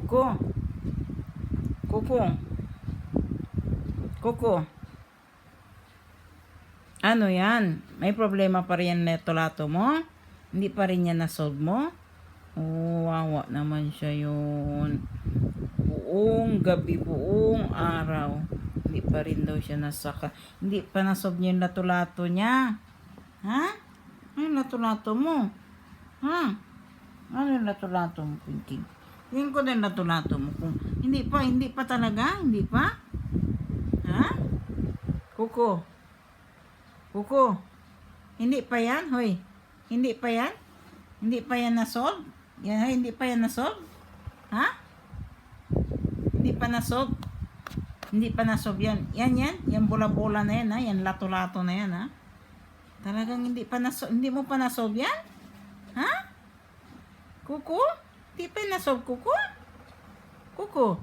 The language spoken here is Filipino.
Kuko. Kuko. Kuko. Ano yan? May problema pa rin yung lato mo? Hindi pa rin yan na-solve mo? Oh, wawa naman siya yun. Buong gabi, buong araw. Hindi pa rin daw siya nasaka. Hindi pa na-solve niya yung lato-lato niya. Ha? Ano yung lato-lato mo? Ha? Ano yung lato-lato mo, Pinky? Tingin ko din lato-lato mo. Kung hindi pa talaga? Hindi pa? Ha? Kuko. Kuko. Hindi pa yan, hoy. Hindi pa yan? Hindi pa yan na-solve? Yan, hoy, hindi pa yan na-solve? Ha? Hindi pa na-solve? Hindi pa na-solve yan. Yan. Yan bola-bola na yan, ha? Yan lato-lato na yan, ha? Talagang hindi mo pa na-solve yan? Ha? Kuko? Hindi pa na-solve, Kuko? Kuko?